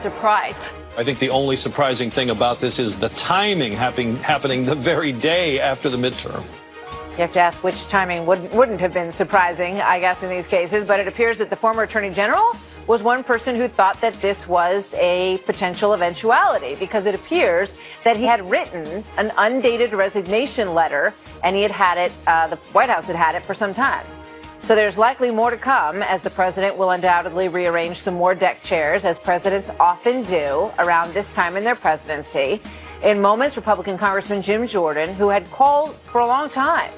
surprise. I think the only surprising thing about this is the timing happening the very day after the midterm. You have to ask which timing wouldn't have been surprising, I guess, in these cases. But it appears that the former attorney general was one person who thought that this was a potential eventuality, because it appears that he had written an undated resignation letter, and he had it, the White House had had it for some time. So there's likely more to come, as the president will undoubtedly rearrange some more deck chairs, as presidents often do around this time in their presidency. In moments, Republican Congressman Jim Jordan, who had called for a long time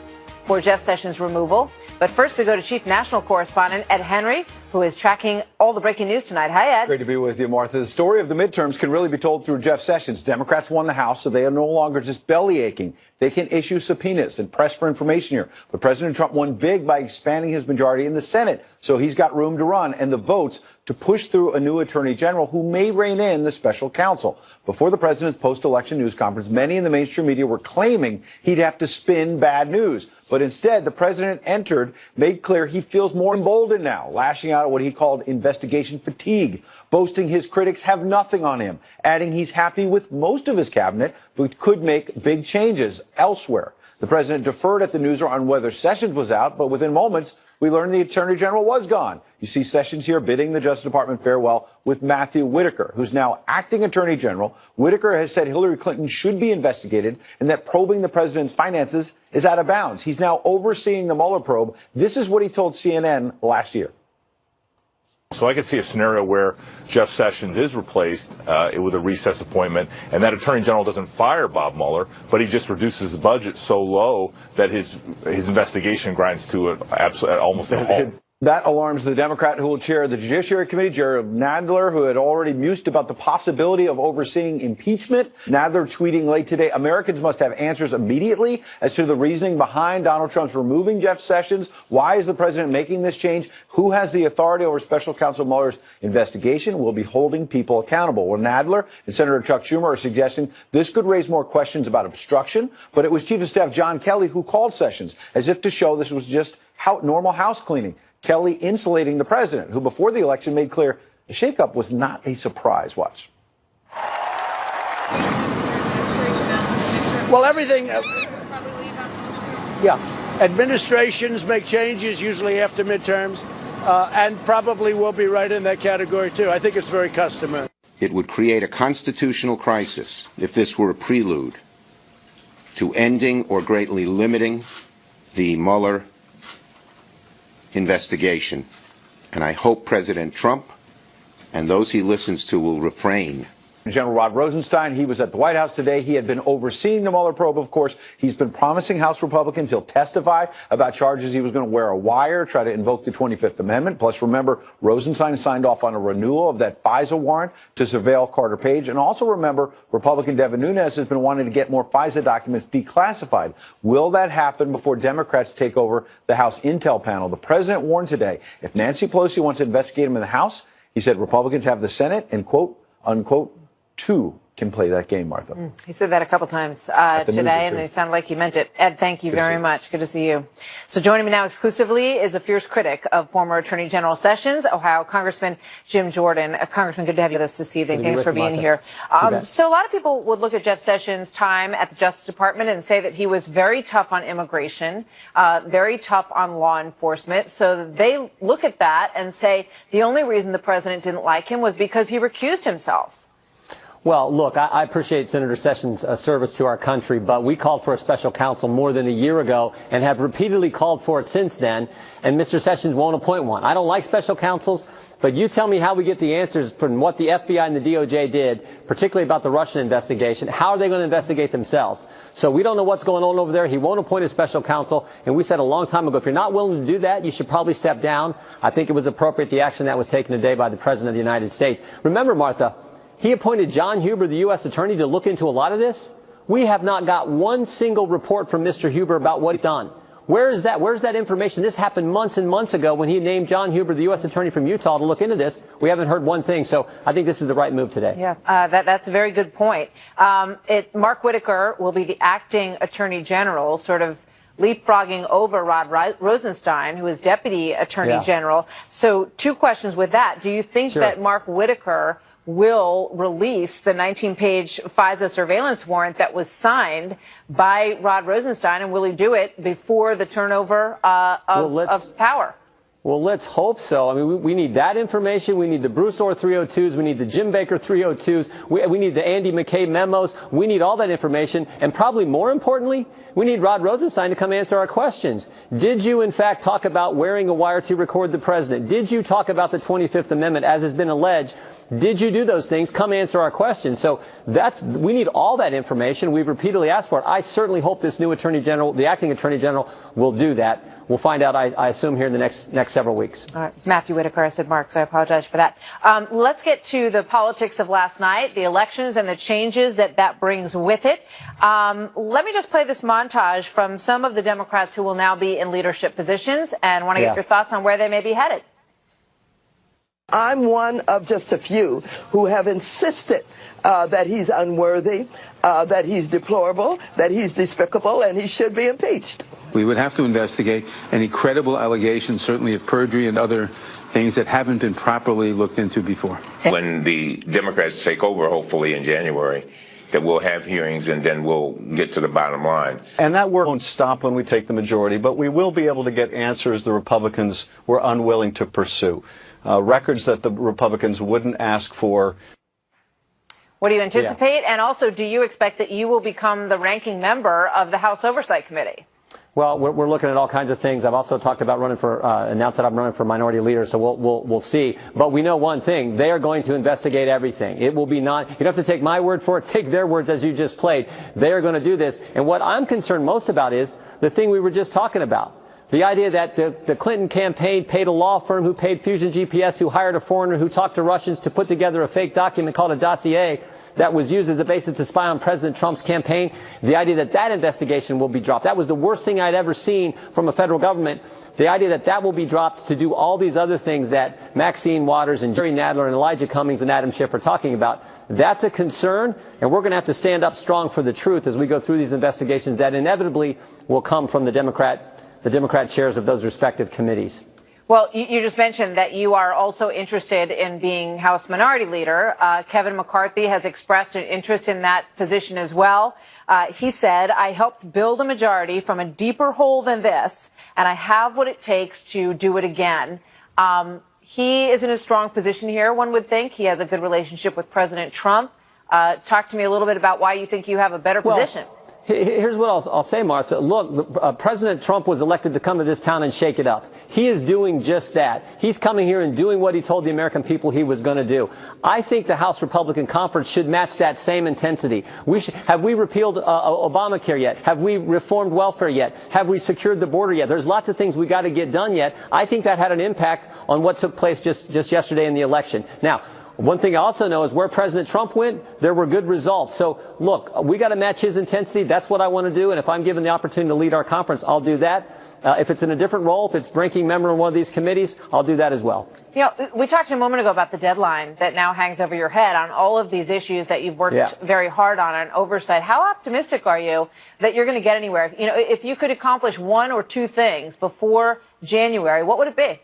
for Jeff Sessions' removal. But first, we go to Chief National Correspondent Ed Henry, who is tracking all the breaking news tonight. Hi, Ed. Great to be with you, Martha. The story of the midterms can really be told through Jeff Sessions. Democrats won the House, so they are no longer just belly aching. They can issue subpoenas and press for information here. But President Trump won big by expanding his majority in the Senate, so he's got room to run and the votes to push through a new attorney general who may rein in the special counsel. Before the president's post-election news conference, many in the mainstream media were claiming he'd have to spin bad news. But instead, the president made clear he feels more emboldened now, lashing out at what he called investigation fatigue, boasting his critics have nothing on him, adding he's happy with most of his cabinet, but could make big changes elsewhere. The president deferred at the newsroom on whether Sessions was out, but within moments, we learned the attorney general was gone. You see Sessions here bidding the Justice Department farewell with Matthew Whitaker, who's now acting attorney general. Whitaker has said Hillary Clinton should be investigated and that probing the president's finances is out of bounds. He's now overseeing the Mueller probe. This is what he told CNN last year. So I could see a scenario where Jeff Sessions is replaced with a recess appointment, and that attorney general doesn't fire Bob Mueller, but he just reduces the budget so low that his investigation grinds to almost a halt. That alarms the Democrat who will chair the Judiciary Committee, Jerry Nadler, who had already mused about the possibility of overseeing impeachment. Nadler tweeting late today, Americans must have answers immediately as to the reasoning behind Donald Trump's removing Jeff Sessions. Why is the president making this change? Who has the authority over special counsel Mueller's investigation? Will be holding people accountable. Well, Nadler and Senator Chuck Schumer are suggesting this could raise more questions about obstruction, but it was Chief of Staff John Kelly who called Sessions as if to show this was just normal house cleaning. Kelly insulating the president, who before the election made clear the shakeup was not a surprise. Watch. Well, everything. Yeah. Administrations make changes usually after midterms, and probably will be right in that category, too. I think it's very customary. It would create a constitutional crisis if this were a prelude to ending or greatly limiting the Mueller investigation, and I hope President Trump and those he listens to will refrain. General Rod Rosenstein, he was at the White House today. He had been overseeing the Mueller probe, of course. He's been promising House Republicans he'll testify about charges he was going to wear a wire, try to invoke the 25th Amendment. Plus, remember, Rosenstein signed off on a renewal of that FISA warrant to surveil Carter Page. And also remember, Republican Devin Nunes has been wanting to get more FISA documents declassified. Will that happen before Democrats take over the House Intel panel? The president warned today, if Nancy Pelosi wants to investigate him in the House, he said Republicans have the Senate and, quote, unquote, two can play that game, Martha. He said that a couple times today, and it sounded like he meant it. Ed, thank you very much. Good to see you. So joining me now exclusively is a fierce critic of former Attorney General Sessions, Ohio Congressman Jim Jordan. Congressman, good to have you with us this evening. Thanks for being here. So a lot of people would look at Jeff Sessions' time at the Justice Department and say that he was very tough on immigration, very tough on law enforcement. So they look at that and say the only reason the president didn't like him was because he recused himself. Well, look, I appreciate Senator Sessions' service to our country, but we called for a special counsel more than a year ago and have repeatedly called for it since then, and Mr. Sessions won't appoint one. I don't like special counsels, but you tell me how we get the answers from what the FBI and the DOJ did, particularly about the Russian investigation. How are they going to investigate themselves? So we don't know what's going on over there. He won't appoint a special counsel, and we said a long time ago, if you're not willing to do that, you should probably step down. I think it was appropriate, the action that was taken today by the President of the United States. Remember, Martha, he appointed John Huber, the U.S. Attorney, to look into a lot of this. We have not got one single report from Mr. Huber about what he's done. Where is that? Where's that information? This happened months and months ago when he named John Huber, the U.S. Attorney from Utah, to look into this. We haven't heard one thing. So I think this is the right move today. Yeah, that's a very good point. Mark Whitaker will be the acting Attorney General, sort of leapfrogging over Rod Rosenstein, who is Deputy Attorney General. So two questions with that. Do you think that Mark Whitaker will release the 19-page FISA surveillance warrant that was signed by Rod Rosenstein, and will he do it before the turnover of power? Well, let's hope so. I mean, we need that information. We need the Bruce Orr 302s. We need the Jim Baker 302s. We need the Andy McCabe memos. We need all that information. And probably more importantly, we need Rod Rosenstein to come answer our questions. Did you, in fact, talk about wearing a wire to record the president? Did you talk about the 25th Amendment, as has been alleged? Did you do those things? Come answer our questions. So we need all that information. We've repeatedly asked for it. I certainly hope this new Attorney General, the acting Attorney General, will do that. We'll find out, I assume, here in the next several weeks. All right. It's Matthew Whitaker. I said Mark, so I apologize for that. Let's get to the politics of last night, the elections and the changes that brings with it. Let me just play this montage from some of the Democrats who will now be in leadership positions, and want to get your thoughts on where they may be headed. I'm one of just a few who have insisted that he's unworthy, that he's deplorable, that he's despicable, and he should be impeached. We would have to investigate any credible allegations, certainly of perjury and other things that haven't been properly looked into before. When the Democrats take over, hopefully in January, that we'll have hearings and then we'll get to the bottom line. And that work won't stop when we take the majority, but we will be able to get answers the Republicans were unwilling to pursue. Records that the Republicans wouldn't ask for. What do you anticipate? And also, do you expect that you will become the ranking member of the House Oversight Committee? Well, we're looking at all kinds of things. I've also talked about running for, announced that I'm running for minority leader, so we'll see. But we know one thing: they are going to investigate everything. It will be not. You don't have to take my word for it. Take their words, as you just played. They are going to do this. And what I'm concerned most about is the thing we were just talking about. The idea that the Clinton campaign paid a law firm who paid Fusion GPS, who hired a foreigner who talked to Russians to put together a fake document called a dossier that was used as a basis to spy on President Trump's campaign. The idea that that investigation will be dropped. That was the worst thing I'd ever seen from a federal government. The idea that that will be dropped to do all these other things that Maxine Waters and Jerry Nadler and Elijah Cummings and Adam Schiff are talking about. That's a concern, and we're going to have to stand up strong for the truth as we go through these investigations that inevitably will come from the Democrat chairs of those respective committees. Well, you just mentioned that you are also interested in being House Minority Leader. Kevin McCarthy has expressed an interest in that position as well. He said, "I helped build a majority from a deeper hole than this, and I have what it takes to do it again." He is in a strong position here, one would think. He has a good relationship with President Trump. Talk to me a little bit about why you think you have a better position. Here's what I'll say, Martha. Look, President Trump was elected to come to this town and shake it up. He is doing just that. He's coming here and doing what he told the American people he was going to do. I think the House Republican Conference should match that same intensity. Have we repealed Obamacare yet? Have we reformed welfare yet? Have we secured the border yet? There's lots of things we got to get done yet. I think that had an impact on what took place just yesterday in the election. Now, one thing I also know is where President Trump went, there were good results. So, look, we got to match his intensity. That's what I want to do. And if I'm given the opportunity to lead our conference, I'll do that. If it's in a different role, if it's ranking member in one of these committees, I'll do that as well. You know, we talked a moment ago about the deadline that now hangs over your head on all of these issues that you've worked very hard on oversight. How optimistic are you that you're going to get anywhere? You know, if you could accomplish one or two things before January, what would it be?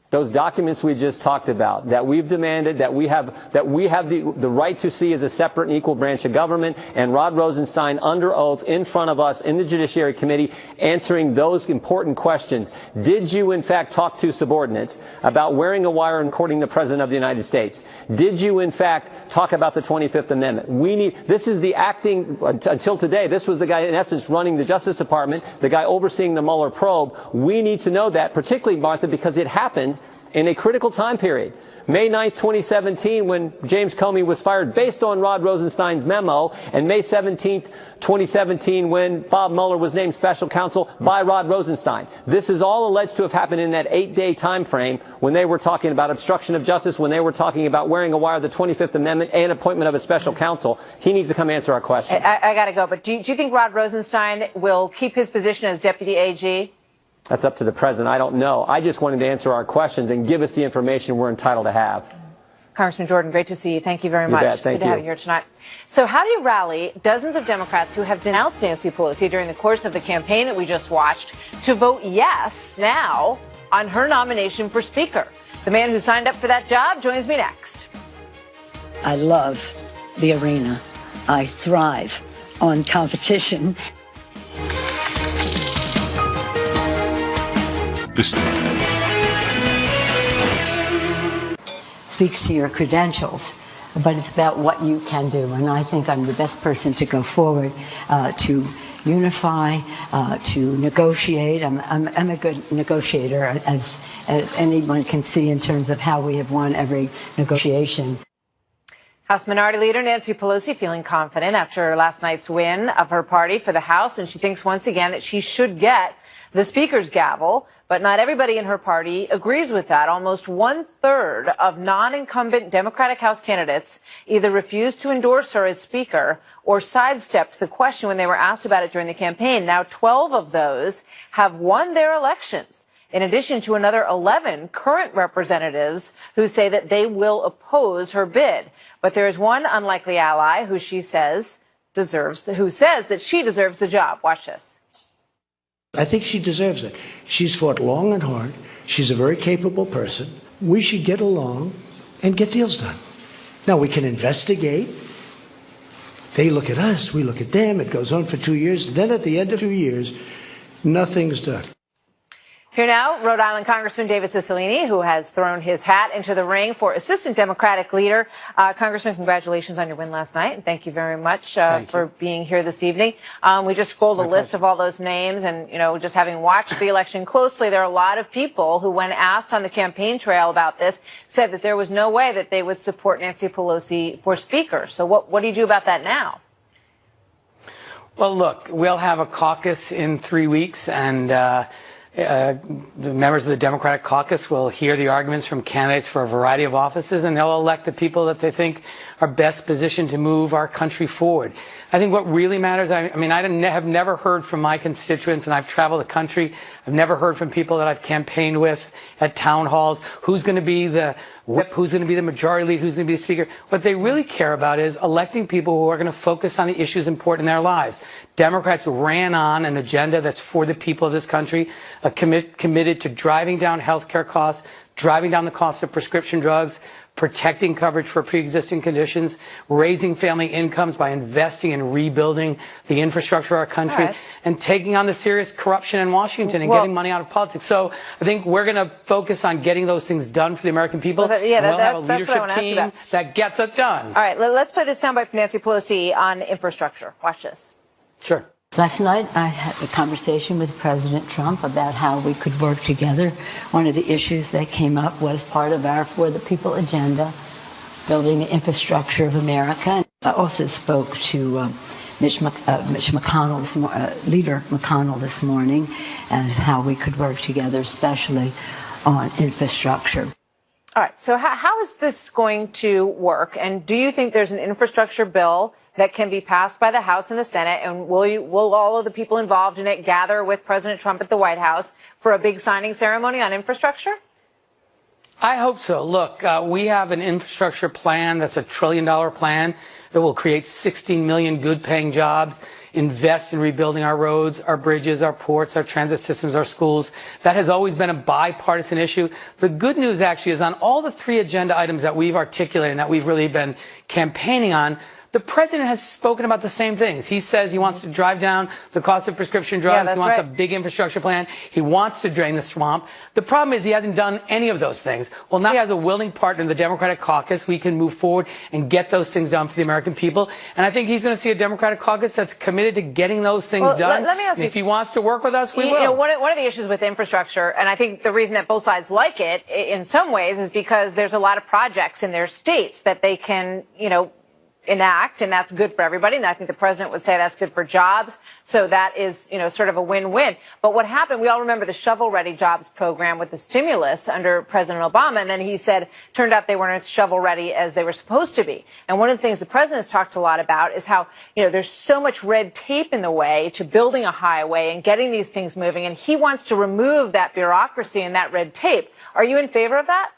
Those documents we just talked about, that we've demanded, that we have the right to see as a separate and equal branch of government, and Rod Rosenstein under oath in front of us in the Judiciary Committee answering those important questions. Did you, in fact, talk to subordinates about wearing a wire and recording the President of the United States? Did you, in fact, talk about the 25th Amendment? This is the acting, until today, this was the guy, in essence, running the Justice Department, the guy overseeing the Mueller probe. We need to know that, particularly, Martha, because it happened in a critical time period. May 9th, 2017, when James Comey was fired based on Rod Rosenstein's memo, and May 17th, 2017, when Bob Mueller was named special counsel by Rod Rosenstein. This is all alleged to have happened in that 8-day time frame when they were talking about obstruction of justice, when they were talking about wearing a wire, the 25th Amendment, and appointment of a special counsel. He needs to come answer our questions. I got to go, but do you think Rod Rosenstein will keep his position as Deputy AG? That's up to the president. I don't know. I just wanted to answer our questions and give us the information we're entitled to have. Congressman Jordan, great to see you. Thank you very much. Bet. Thank Good to have you here tonight. So how do you rally dozens of Democrats who have denounced Nancy Pelosi during the course of the campaign that we just watched to vote yes now on her nomination for Speaker? The man who signed up for that job joins me next. I love the arena. I thrive on competition. Speaks to your credentials, but it's about what you can do. And I think I'm the best person to go forward to unify, to negotiate. I'm a good negotiator, as anyone can see in terms of how we have won every negotiation. House Minority Leader Nancy Pelosi feeling confident after last night's win of her party for the House, and she thinks once again that she should get the Speaker's gavel, but not everybody in her party agrees with that. Almost 1/3 of non-incumbent Democratic House candidates either refused to endorse her as Speaker or sidestepped the question when they were asked about it during the campaign. Now 12 of those have won their elections, in addition to another 11 current representatives who say that they will oppose her bid. But there is one unlikely ally who she says who says that she deserves the job. Watch this. I think she deserves it. She's fought long and hard. She's a very capable person. We should get along and get deals done. Now, we can investigate. They look at us, we look at them. It goes on for 2 years. Then at the end of 2 years, nothing's done. Here now, Rhode Island Congressman David Cicilline, who has thrown his hat into the ring for Assistant Democratic Leader. Congressman, congratulations on your win last night, and thank you very much for being here this evening. We just scrolled a list of all those names, and, you know, just having watched the election closely, there are a lot of people who, when asked on the campaign trail about this, said that there was no way that they would support Nancy Pelosi for Speaker. So what do you do about that now? Well, look, we'll have a caucus in 3 weeks, and the members of the Democratic caucus will hear the arguments from candidates for a variety of offices, and they'll elect the people that they think are best positioned to move our country forward. I think what really matters, I have never heard from my constituents, and I've traveled the country. I've never heard from people that I've campaigned with at town halls who's going to be the whip, who's going to be the majority leader, who's going to be the speaker. What they really care about is electing people who are going to focus on the issues important in their lives. Democrats ran on an agenda that's for the people of this country, committed to driving down health care costs, driving down the cost of prescription drugs, protecting coverage for pre-existing conditions, raising family incomes by investing in rebuilding the infrastructure of our country, and taking on the serious corruption in Washington and getting money out of politics. So I think we're going to focus on getting those things done for the American people. We'll have a leadership team that gets it done. All right, let's play this soundbite from Nancy Pelosi on infrastructure. Watch this. Sure. Last night, I had a conversation with President Trump about how we could work together. One of the issues that came up was part of our For the People agenda, building the infrastructure of America. I also spoke to Mitch McConnell's, Leader McConnell this morning, and how we could work together, especially on infrastructure. All right, so how is this going to work? And do you think there's an infrastructure bill that can be passed by the House and the Senate, and will all of the people involved in it gather with President Trump at the White House for a big signing ceremony on infrastructure? I hope so. Look, we have an infrastructure plan that's $1 trillion plan that will create 16 million good-paying jobs, invest in rebuilding our roads, our bridges, our ports, our transit systems, our schools. That has always been a bipartisan issue. The good news actually is on all the 3 agenda items that we've articulated and that we've really been campaigning on, the president has spoken about the same things. He says he wants to drive down the cost of prescription drugs. He wants a big infrastructure plan. He wants to drain the swamp. The problem is he hasn't done any of those things. Well, now he has a willing partner in the Democratic caucus. We can move forward and get those things done for the American people. And I think he's going to see a Democratic caucus that's committed to getting those things done. Let me ask you, if he wants to work with us, we will. You know, one of the issues with infrastructure, and I think the reason that both sides like it in some ways is because there's a lot of projects in their states that they can, enact, and that's good for everybody. And I think the president would say that's good for jobs. So that is, sort of a win-win. But what happened, we all remember the shovel-ready jobs program with the stimulus under President Obama. And then he said, turned out they weren't as shovel-ready as they were supposed to be. And one of the things the president has talked a lot about is how, there's so much red tape in the way to building a highway and getting these things moving. And he wants to remove that bureaucracy and that red tape. Are you in favor of that?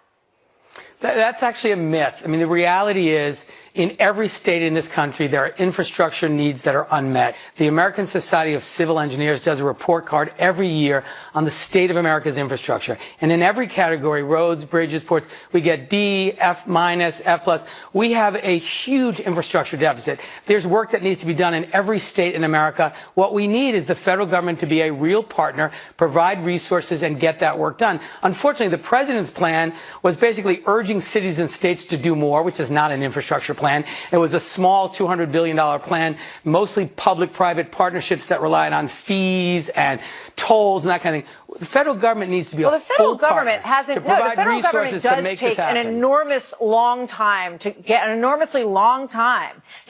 That's actually a myth. I mean, the reality is in every state in this country, there are infrastructure needs that are unmet. The American Society of Civil Engineers does a report card every year on the state of America's infrastructure. And in every category, roads, bridges, ports, we get D, F minus, F plus. We have a huge infrastructure deficit. There's work that needs to be done in every state in America. What we need is the federal government to be a real partner, provide resources, and get that work done. Unfortunately, the president's plan was basically urging cities and states to do more, which is not an infrastructure plan. It was a small $200 billion plan, mostly public-private partnerships that relied on fees and tolls and that kind of thing. The federal government needs to be a full partner to provide resources to make this happen. An enormously long time to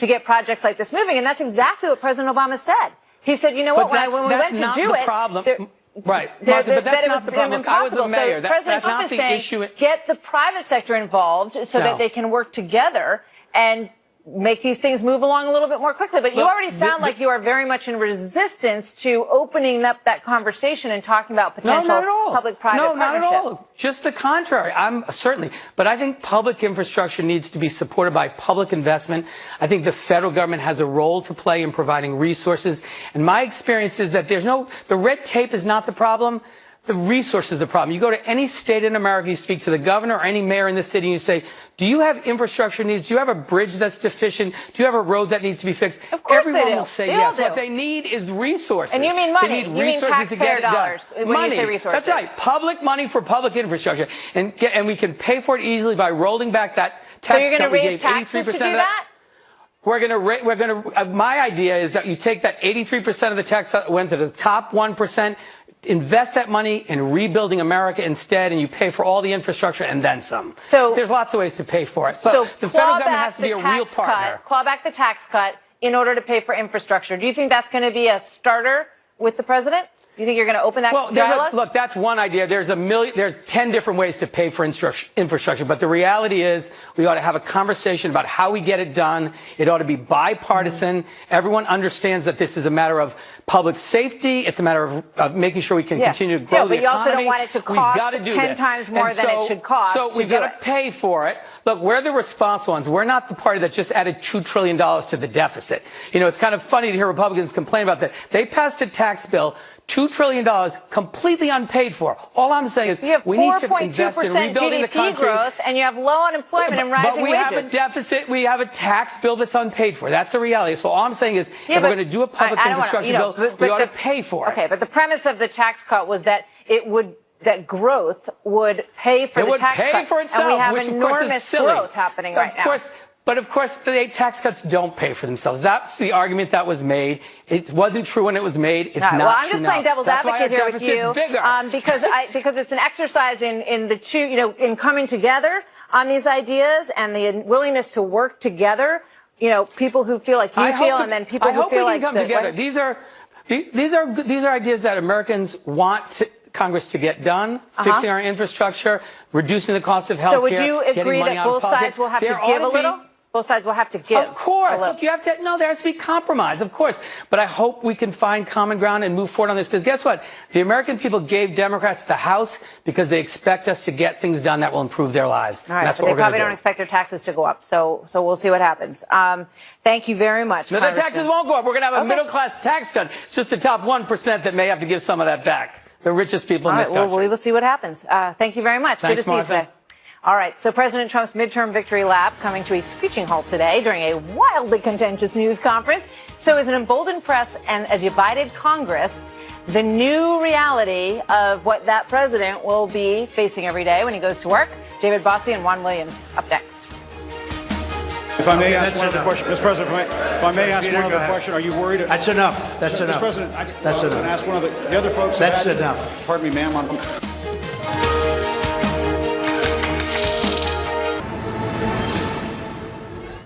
get projects like this moving, and that's exactly what President Obama said. He said, you know what, when we went to do it, right, Martha, but that's not the problem. Look, I was a mayor. So President Trump is saying, get the private sector involved so that they can work together and make these things move along a little bit more quickly. But you already sound like you are very much in resistance to opening up that conversation and talking about potential public-private partnership. No, not at all. Just the contrary. But I think public infrastructure needs to be supported by public investment. I think the federal government has a role to play in providing resources. And my experience is that the red tape is not the problem. The resources is the problem. You go to any state in America, you speak to the governor or any mayor in the city, and you say, do you have infrastructure needs? Do you have a bridge that's deficient? Do you have a road that needs to be fixed? Of course Everyone will say yes. What they need is resources. And you mean money. They need resources to get it done. When you say resources. That's right. Public money for public infrastructure. And we can pay for it easily by rolling back that tax cut. So you're going to raise taxes to do that? My idea is that you take that 83% of the tax that went to the top 1%, invest that money in rebuilding America instead, and you pay for all the infrastructure and then some. So there's lots of ways to pay for it. But the federal government has to be a real partner. Claw back the tax cut in order to pay for infrastructure. Do you think that's going to be a starter with the president? Do you think you're going to open that dialogue? Look, that's one idea. There's 10 different ways to pay for infrastructure. But the reality is we ought to have a conversation about how we get it done. It ought to be bipartisan. Everyone understands that this is a matter of public safety. It's a matter of making sure we can continue to grow the economy. But you also don't want it to cost 10 times more than it should cost. So we've got to pay for it. Look, we're the responsible ones. We're not the party that just added $2 trillion to the deficit. You know, it's kind of funny to hear Republicans complain about that. They passed a tax bill, $2 trillion completely unpaid for. All I'm saying is we need to invest in rebuilding the country. Growth, and you have low unemployment and rising wages. But we have a deficit. We have a tax bill that's unpaid for. That's a reality. So all I'm saying is if we're going to do a public infrastructure bill, we ought to pay for it. Okay, but the premise of the tax cut was that that growth would pay for the tax cut. It would pay for itself, and we have which enormous growth happening right now. But of course, the tax cuts don't pay for themselves. That's the argument that was made. It wasn't true when it was made. It's not true now. Well, I'm just playing devil's advocate here with you because it's an exercise in coming together on these ideas and the willingness to work together. You know, people who feel like you feel, and then people who feel like come together. These are ideas that Americans want Congress to get done, fixing our infrastructure, reducing the cost of health care. So would you agree that both sides will have to give a little? Both sides will have to give. Of course. Look, there has to be compromise, of course. But I hope we can find common ground and move forward on this. Because guess what? The American people gave Democrats the House because they expect us to get things done that will improve their lives. All right, that's what we're going to do. They probably don't expect their taxes to go up. So we'll see what happens. Thank you very much. No, their taxes won't go up. We're going to have a middle-class tax cut. It's just the top 1% that may have to give some of that back. The richest people in this country. Well, we will see what happens. Thank you very much. Thanks, Good to see you today. All right, so President Trump's midterm victory lap coming to a screeching halt today during a wildly contentious news conference. So is an emboldened press and a divided Congress the new reality of what that president will be facing every day when he goes to work? David Bossie and Juan Williams up next. If I may ask one other question, Mr. President, if I may ask one other question, are you worried? That's enough. That's enough. Mr. President, that's enough. I'm going to ask one of the other folks. That's enough. Pardon me, ma'am.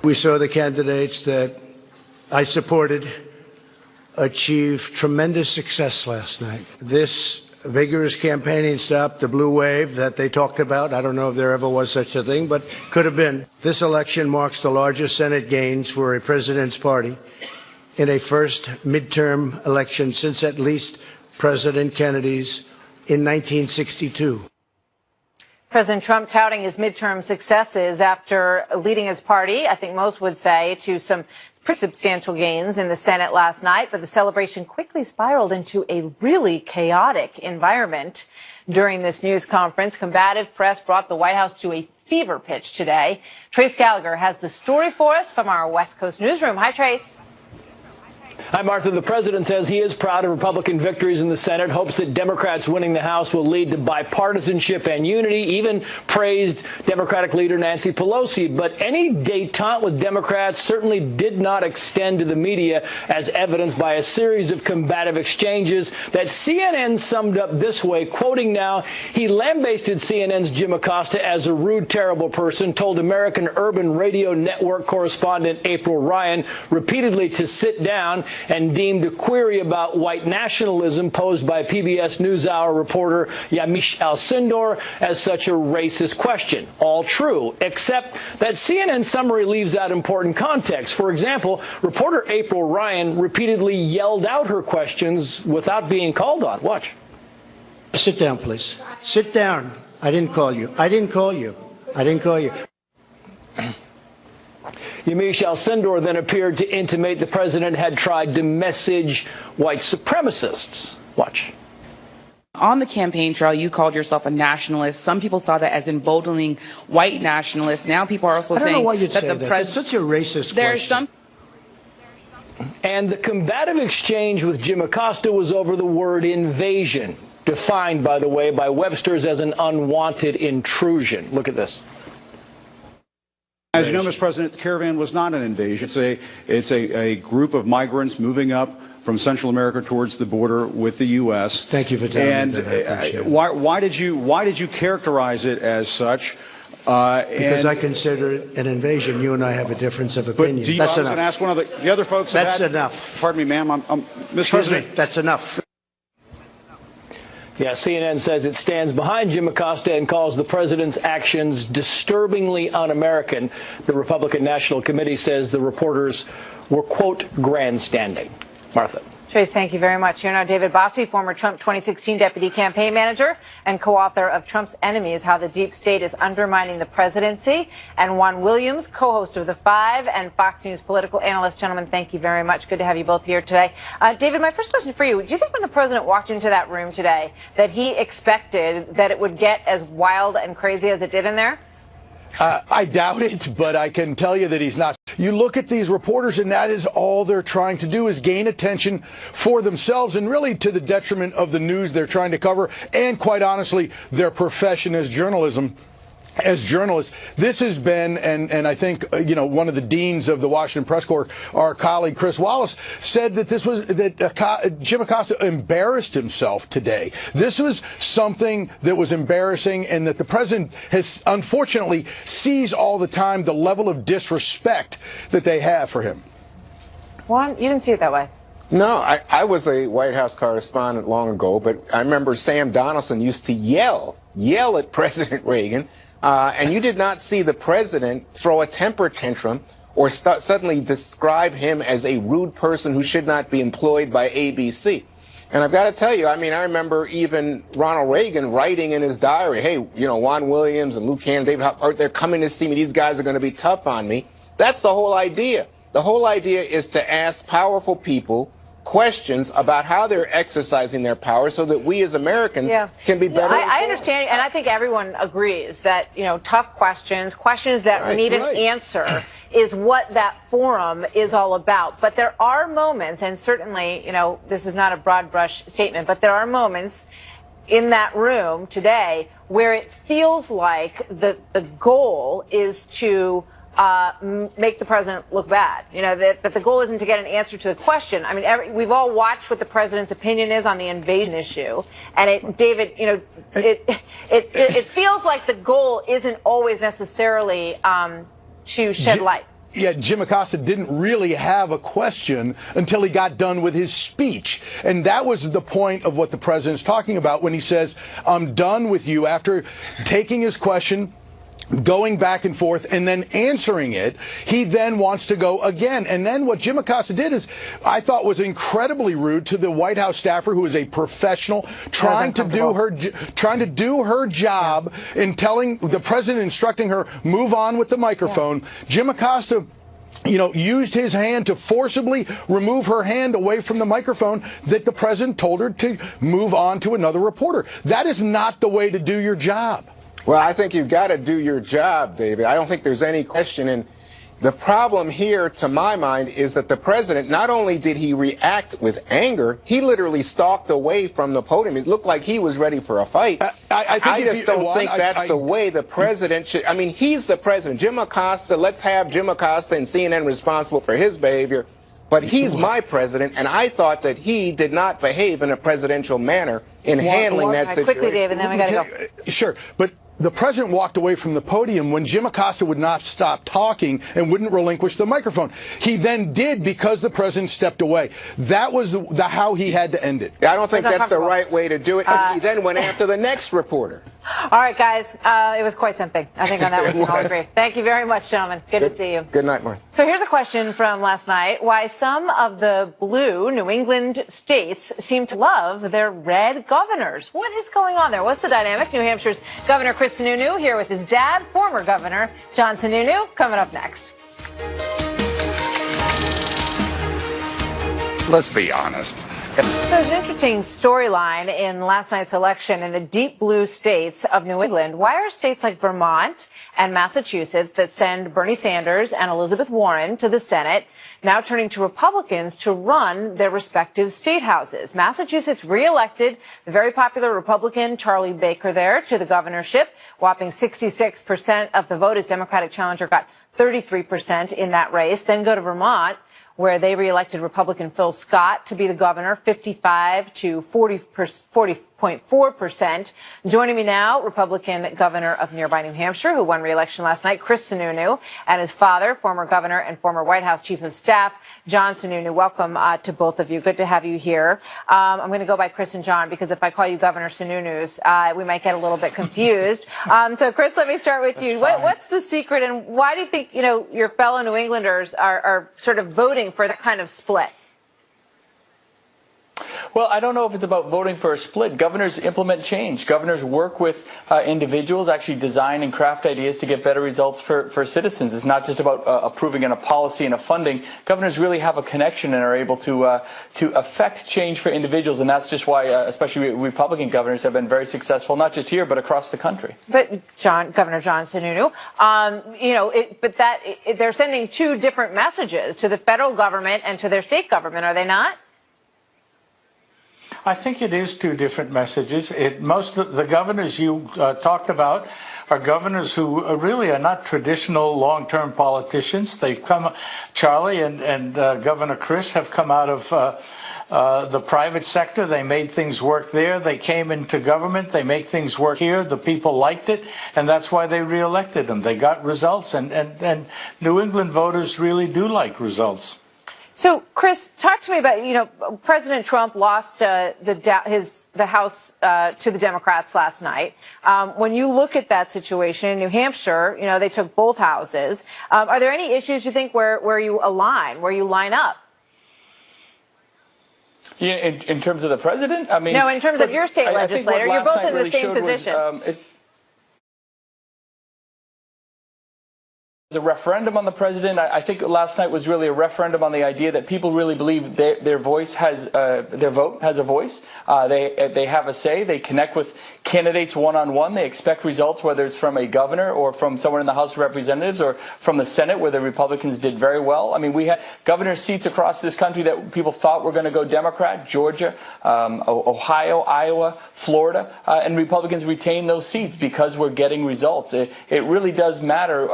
We saw the candidates that I supported achieve tremendous success last night. This vigorous campaigning stopped the blue wave that they talked about. I don't know if there ever was such a thing, but could have been. This election marks the largest Senate gains for a president's party in a first midterm election since at least President Kennedy's in 1962. President Trump touting his midterm successes after leading his party, I think most would say, to some pretty substantial gains in the Senate last night. But the celebration quickly spiraled into a really chaotic environment during this news conference. Combative press brought the White House to a fever pitch today. Trace Gallagher has the story for us from our West Coast newsroom. Hi, Trace. Hi, Martha. The president says he is proud of Republican victories in the Senate, hopes that Democrats winning the House will lead to bipartisanship and unity, even praised Democratic leader Nancy Pelosi. But any détente with Democrats certainly did not extend to the media, as evidenced by a series of combative exchanges that CNN summed up this way, quoting now, he lambasted CNN's Jim Acosta as a rude, terrible person, told American Urban Radio Network correspondent April Ryan repeatedly to sit down, and deemed a query about white nationalism posed by PBS NewsHour reporter Yamiche Alcindor as such a racist question. All true, except that CNN summary leaves out important context. For example, reporter April Ryan repeatedly yelled out her questions without being called on. Watch. Sit down, please. Sit down. I didn't call you. I didn't call you. I didn't call you. Yamiche Alcindor then appeared to intimate the president had tried to message white supremacists. Watch. On the campaign trail, you called yourself a nationalist. Some people saw that as emboldening white nationalists. Now people are also saying I don't know why you'd that say the that. president. It's such a racist There's question. And the combative exchange with Jim Acosta was over the word invasion, defined, by the way, by Webster's as an unwanted intrusion. Look at this. As you know, Mr. President, the caravan was not an invasion. It's a group of migrants moving up from Central America towards the border with the U.S. Thank you for telling me that. And why did you characterize it as such? Because I consider it an invasion. You and I have a difference of opinion. But do you, that's I was enough. going to ask one of the other folks. That's enough. Pardon me, ma'am. Mr. President. That's enough. Yeah, CNN says it stands behind Jim Acosta and calls the president's actions disturbingly un-American. The Republican National Committee says the reporters were, quote, grandstanding. Martha. Trace, thank you very much. Here now, David Bossie, former Trump 2016 deputy campaign manager and co-author of Trump's Enemies, How the Deep State is Undermining the Presidency, and Juan Williams, co-host of The Five and Fox News political analyst. Gentlemen, thank you very much. Good to have you both here today. David, my first question for you, do you think when the president walked into that room today that he expected that it would get as wild and crazy as it did in there? I doubt it, but I can tell you that he's not. You look at these reporters, and that is all they're trying to do is gain attention for themselves and really to the detriment of the news they're trying to cover and, quite honestly, their profession as journalism. As journalists, this has been, and I think, one of the deans of the Washington Press Corps, our colleague Chris Wallace, said that Jim Acosta embarrassed himself today. This was something that was embarrassing, and that the president has unfortunately sees all the time the level of disrespect that they have for him. Juan, you didn't see it that way. No, I was a White House correspondent long ago, but I remember Sam Donaldson used to yell at President Reagan. And you did not see the president throw a temper tantrum or suddenly describe him as a rude person who should not be employed by ABC. And I've got to tell you, I remember even Ronald Reagan writing in his diary, hey, Juan Williams and Luke Hannon, David Hart, they're coming to see me. These guys are going to be tough on me. That's the whole idea. The whole idea is to ask powerful people questions about how they're exercising their power so that we as Americans can be better. I understand, and I think everyone agrees that, tough questions that need an answer is what that forum is all about. But there are moments, and certainly, this is not a broad brush statement, but there are moments in that room today where it feels like the goal is to make the president look bad. That the goal isn't to get an answer to the question. We've all watched what the president's opinion is on the invasion issue, and David, it feels like the goal isn't always necessarily to shed light. Yeah, Jim Acosta didn't really have a question until he got done with his speech. And that was the point of what the president's talking about when he says, I'm done with you, after taking his question going back and forth and then answering it. He then wants to go again. And then what Jim Acosta did is, I thought, was incredibly rude to the White House staffer, who is a professional, trying to do her job in telling the president, instructing her, move on with the microphone. Jim Acosta, used his hand to forcibly remove her hand away from the microphone that the president told her to move on to another reporter. That is not the way to do your job. Well, I think you've got to do your job, David. I don't think there's any question. And the problem here, to my mind, is that the president, not only did he react with anger, he literally stalked away from the podium. It looked like he was ready for a fight. I just don't think that's the way the president should. I mean, he's the president. Jim Acosta, let's have Jim Acosta and CNN responsible for his behavior. But he's my president, and I thought that he did not behave in a presidential manner in handling that situation. Quickly, David, then we got to go. Sure, but the president walked away from the podium when Jim Acosta would not stop talking and wouldn't relinquish the microphone. He then did because the president stepped away. That was how he had to end it. I don't think that's the right way to do it. He then went after the next reporter. All right, guys. It was quite something. I think on that we can all agree. Thank you very much, gentlemen. Good to see you. Good night, Martha. So here's a question from last night. Why some of the blue New England states seem to love their red governors. What is going on there? What's the dynamic? New Hampshire's Governor Chris Sununu here with his dad, former Governor John Sununu, coming up next. Let's be honest. So there's an interesting storyline in last night's election in the deep blue states of New England. Why are states like Vermont and Massachusetts that send Bernie Sanders and Elizabeth Warren to the Senate now turning to Republicans to run their respective state houses? Massachusetts reelected the very popular Republican Charlie Baker there to the governorship. Whopping 66% of the vote. His Democratic challenger got 33% in that race. Then go to Vermont, where they reelected Republican Phil Scott to be the governor, 55 to 40.4%. Joining me now, Republican governor of nearby New Hampshire, who won re-election last night, Chris Sununu, and his father, former governor and former White House chief of staff, John Sununu. Welcome to both of you. Good to have you here. I'm going to go by Chris and John because if I call you Governor Sununus, we might get a little bit confused. So, Chris, let me start with you. What's the secret, and why do you think your fellow New Englanders are sort of voting for that kind of split? Well, I don't know if it's about voting for a split. Governors implement change. Governors work with individuals, actually design and craft ideas to get better results for citizens. It's not just about approving a policy and a funding. Governors really have a connection and are able to affect change for individuals, and that's just why, especially Republican governors, have been very successful, not just here but across the country. But Governor John Sununu, they're sending two different messages to the federal government and to their state government, are they not? I think it is two different messages. Most of the governors you talked about are governors who really are not traditional long-term politicians. They've come, Charlie and Governor Chris have come out of the private sector. They made things work there. They came into government. They make things work here. The people liked it, and that's why they reelected them. They got results, and New England voters really do like results. So, Chris, talk to me about, President Trump lost the House to the Democrats last night. When you look at that situation in New Hampshire, they took both houses. Are there any issues you think where you align, where you line up? Yeah, in terms of the president? I mean, no, in terms of your state legislator. You're both in the same position. The referendum on the president, I think last night was really a referendum on the idea that people really believe their voice has, their vote has a voice. They have a say. They connect with candidates one-on-one. They expect results, whether it's from a governor or from someone in the House of Representatives or from the Senate, where the Republicans did very well. I mean, we had governor seats across this country that people thought were going to go Democrat: Georgia, Ohio, Iowa, Florida, and Republicans retained those seats because we're getting results. It really does matter.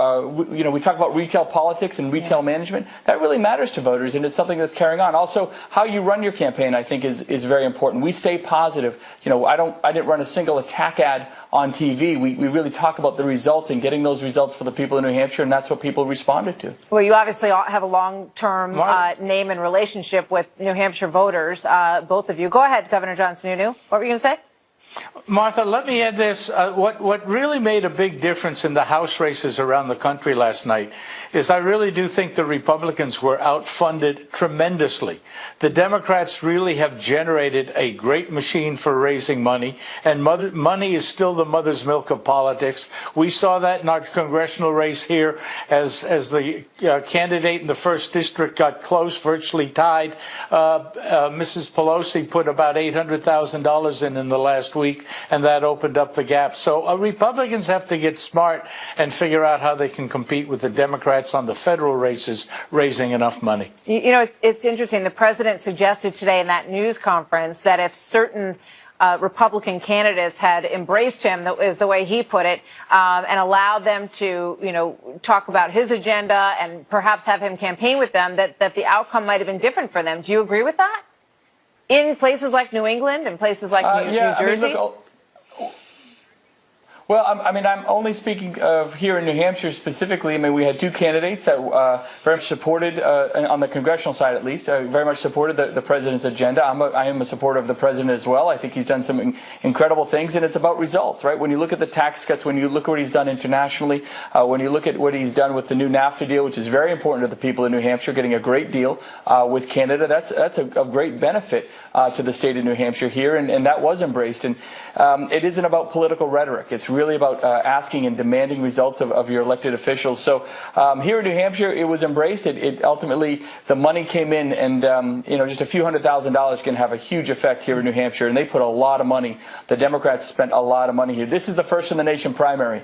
We talk about retail politics and retail management. That really matters to voters, and it's something that's carrying on. Also, how you run your campaign, I think, is very important. We stay positive. I didn't run a single attack ad on TV. We really talk about the results and getting those results for the people in New Hampshire, and that's what people responded to. Well, you obviously have a long-term name and relationship with New Hampshire voters, both of you. Go ahead, Governor John Sununu. What were you going to say? Martha, let me add this. What really made a big difference in the House races around the country last night is I really do think the Republicans were outfunded tremendously. The Democrats really have generated a great machine for raising money, and money is still the mother's milk of politics. We saw that in our congressional race here as the candidate in the 1st District got close, virtually tied. Mrs. Pelosi put about $800,000 in the last week, and that opened up the gap. So Republicans have to get smart and figure out how they can compete with the Democrats on the federal races, raising enough money. You know, it's interesting. The president suggested today in that news conference that if certain Republican candidates had embraced him, that is the way he put it, and allowed them to, you know, talk about his agenda and perhaps have him campaign with them, that the outcome might have been different for them. Do you agree with that? In places like New England and places like New Jersey? Well, I mean, I'm only speaking of here in New Hampshire specifically. I mean, we had 2 candidates that very much supported, on the congressional side at least, very much supported the president's agenda. I am a supporter of the president as well. I think he's done some incredible things, and it's about results, right? When you look at the tax cuts, when you look at what he's done internationally, when you look at what he's done with the new NAFTA deal, which is very important to the people in New Hampshire, getting a great deal with Canada, that's a great benefit to the state of New Hampshire here, and that was embraced. And it isn't about political rhetoric. It's really about asking and demanding results of your elected officials. So here in New Hampshire, it was embraced. It ultimately, the money came in, and you know, just a few $100,000 can have a huge effect here in New Hampshire. And they put a lot of money. The Democrats spent a lot of money here. This is the first in the nation primary.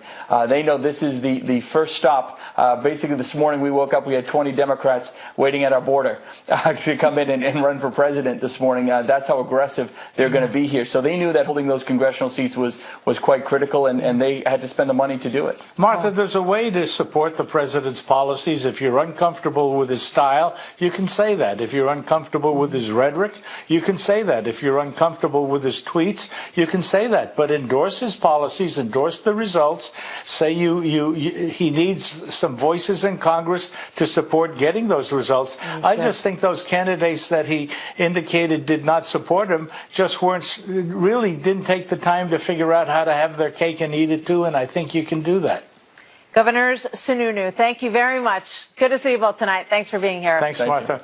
They know this is the first stop. Basically, this morning we woke up, we had 20 Democrats waiting at our border to come in and run for president this morning. That's how aggressive they're going to be here. So they knew that holding those congressional seats was quite critical, and they had to spend the money to do it. Martha, there's a way to support the president's policies. If you're uncomfortable with his style, you can say that. If you're uncomfortable with his rhetoric, you can say that. If you're uncomfortable with his tweets, you can say that. But endorse his policies, endorse the results, say he needs some voices in Congress to support getting those results. Okay. I just think those candidates that he indicated did not support him just really didn't take the time to figure out how to have their cake and eat it too, and I think you can do that. Governors Sununu, thank you very much. Good to see you both tonight. Thanks for being here. Thanks, Martha.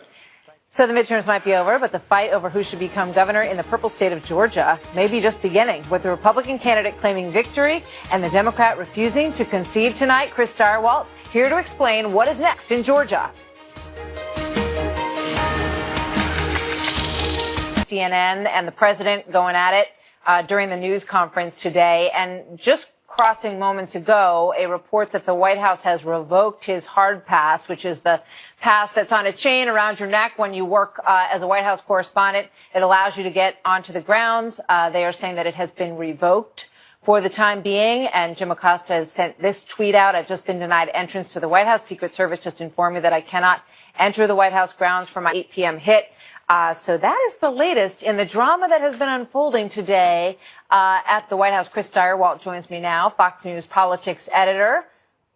So the midterms might be over, but the fight over who should become governor in the purple state of Georgia may be just beginning, with the Republican candidate claiming victory and the Democrat refusing to concede tonight. Chris Stirewalt here to explain what is next in Georgia. CNN and the president going at it during the news conference today, and just crossing moments ago, a report that the White House has revoked his hard pass, which is the pass that's on a chain around your neck when you work as a White House correspondent. It allows you to get onto the grounds. They are saying that it has been revoked for the time being, and Jim Acosta has sent this tweet out. I've just been denied entrance to the White House. Secret Service just informed me that I cannot enter the White House grounds for my 8 p.m. hit. So that is the latest in the drama that has been unfolding today at the White House. Chris Stirewalt joins me now, Fox News politics editor.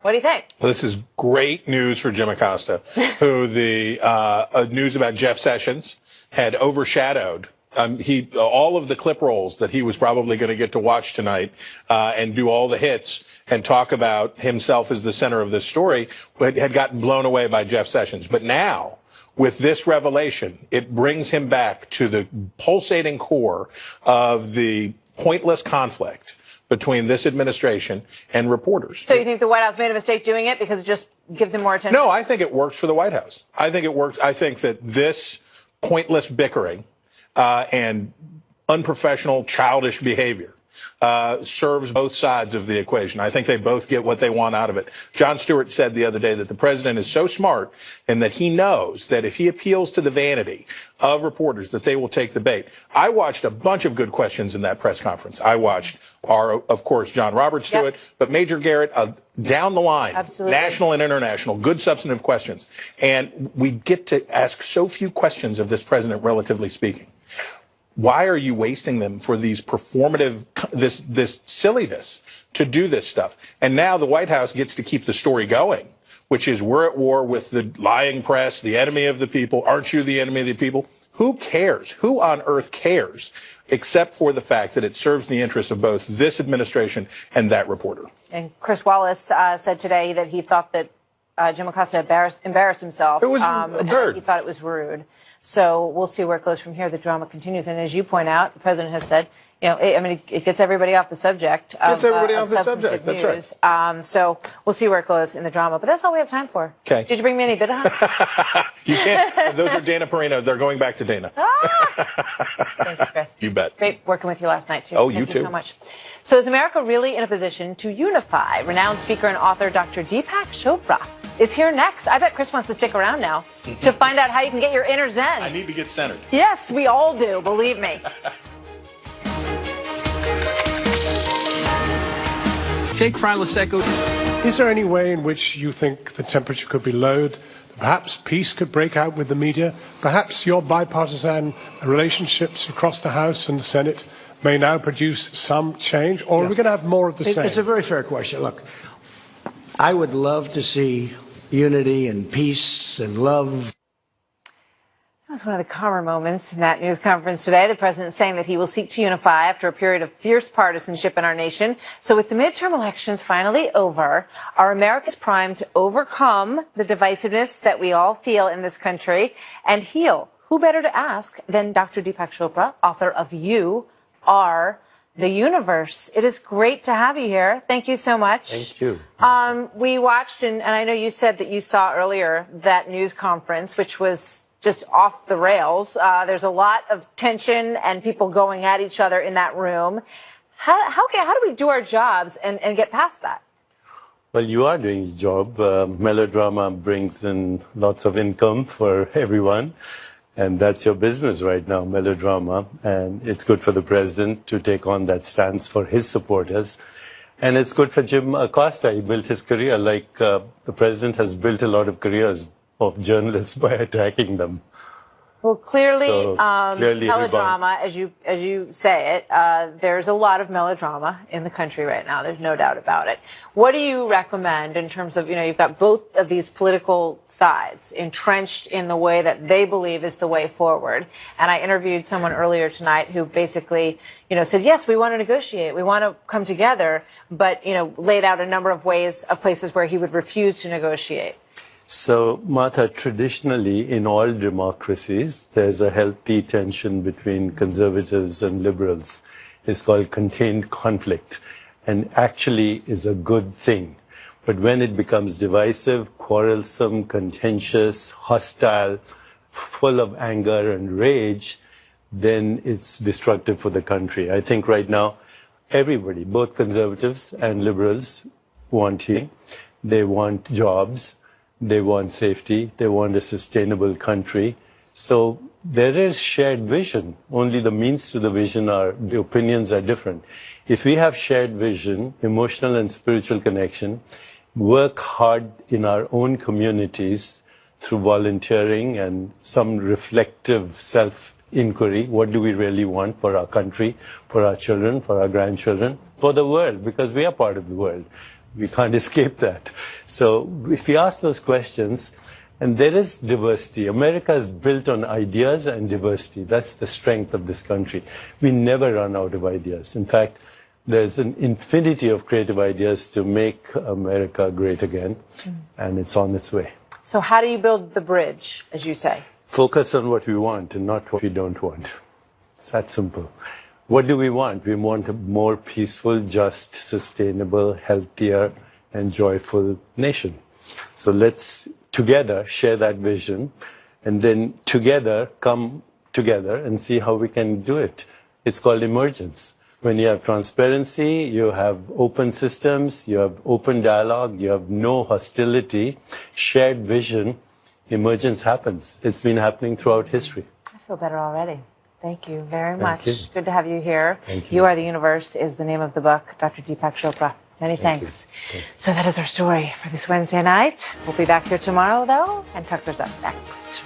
What do you think? Well, this is great news for Jim Acosta, who the news about Jeff Sessions had overshadowed. All of the clip rolls that he was probably going to get to watch tonight and do all the hits and talk about himself as the center of this story, but had gotten blown away by Jeff Sessions. But now, with this revelation, it brings him back to the pulsating core of the pointless conflict between this administration and reporters. So you think the White House made a mistake doing it because it just gives him more attention? No, I think it works for the White House. I think it works. I think that this pointless bickering and unprofessional, childish behavior serves both sides of the equation. I think they both get what they want out of it. Jon Stewart said the other day that the president is so smart and that he knows that if he appeals to the vanity of reporters, that they will take the bait. I watched a bunch of good questions in that press conference. I watched of course, John Roberts do it, but Major Garrett down the line, absolutely, national and international, good substantive questions. And we get to ask so few questions of this president, relatively speaking. Why are you wasting them for these performative, this silliness to do this stuff? And now the White House gets to keep the story going, which is we're at war with the lying press, the enemy of the people. Aren't you the enemy of the people? Who cares? Who on earth cares? Except for the fact that it serves the interests of both this administration and that reporter. And Chris Wallace said today that he thought that Jim Acosta embarrassed himself. It was absurd. He thought it was rude. So we'll see where it goes from here. The drama continues. And as you point out, the president has said, you know, it gets everybody off the subject. Gets everybody off the subject. That's right. So we'll see where it goes in the drama. But that's all we have time for. Okay. Did you bring me any bit of You can't. Those are Dana Perino. They're going back to Dana. Thank you, Chris. You bet. Great working with you last night, too. Oh, Thank you too. So much. So is America really in a position to unify? Renowned speaker and author Dr. Deepak Chopra is here next. I bet Chris wants to stick around now to find out how you can get your inner zen. I need to get centered. Yes, we all do, believe me. Take Prilosec. Is there any way in which you think the temperature could be lowered? Perhaps peace could break out with the media? Perhaps your bipartisan relationships across the House and the Senate may now produce some change? Or are we going to have more of the same? It's a very fair question. Look, I would love to see unity and peace and love. That was one of the calmer moments in that news conference today. The president saying that he will seek to unify after a period of fierce partisanship in our nation. So with the midterm elections finally over, are Americans primed to overcome the divisiveness that we all feel in this country and heal? Who better to ask than Dr. Deepak Chopra, author of You Are the Universe. It is great to have you here. Thank you so much. Thank you. We watched, and I know you said that you saw earlier that news conference, which was just off the rails. There's a lot of tension and people going at each other in that room. How do we do our jobs and get past that? Well, you are doing your job. Melodrama brings in lots of income for everyone. And that's your business right now, melodrama. And it's good for the president to take on that stance for his supporters. And it's good for Jim Acosta. He built his career like the president has built a lot of careers of journalists by attacking them. Well, clearly, clearly melodrama, as you say it, there's a lot of melodrama in the country right now. There's no doubt about it. What do you recommend in terms of, you've got both of these political sides entrenched in the way that they believe is the way forward. And I interviewed someone earlier tonight who basically, said, yes, we want to negotiate. We want to come together, but, laid out a number of places where he would refuse to negotiate. So, Martha, traditionally in all democracies, there's a healthy tension between conservatives and liberals. It's called contained conflict, and actually is a good thing. But when it becomes divisive, quarrelsome, contentious, hostile, full of anger and rage, then it's destructive for the country. I think right now, everybody, both conservatives and liberals, want healing. They want jobs. They want safety. They want a sustainable country. So there is shared vision. Only the means to the vision the opinions are different. If we have shared vision, emotional and spiritual connection, work hard in our own communities through volunteering and some reflective self-inquiry, what do we really want for our country, for our children, for our grandchildren, for the world, because we are part of the world. We can't escape that. So if we ask those questions, and there is diversity. America is built on ideas and diversity. That's the strength of this country. We never run out of ideas. In fact, there's an infinity of creative ideas to make America great again, and it's on its way. So how do you build the bridge, as you say? Focus on what we want and not what we don't want. It's that simple. What do we want? We want a more peaceful, just, sustainable, healthier, and joyful nation. So let's together share that vision, and then together come together and see how we can do it. It's called emergence. When you have transparency, you have open systems, you have open dialogue, you have no hostility, shared vision, emergence happens. It's been happening throughout history. I feel better already. Thank you very much. You. Good to have you here. Thank you. You Are the Universe is the name of the book. Dr. Deepak Chopra. Many thanks. So that is our story for this Wednesday night. We'll be back here tomorrow, though, and Tucker's up next.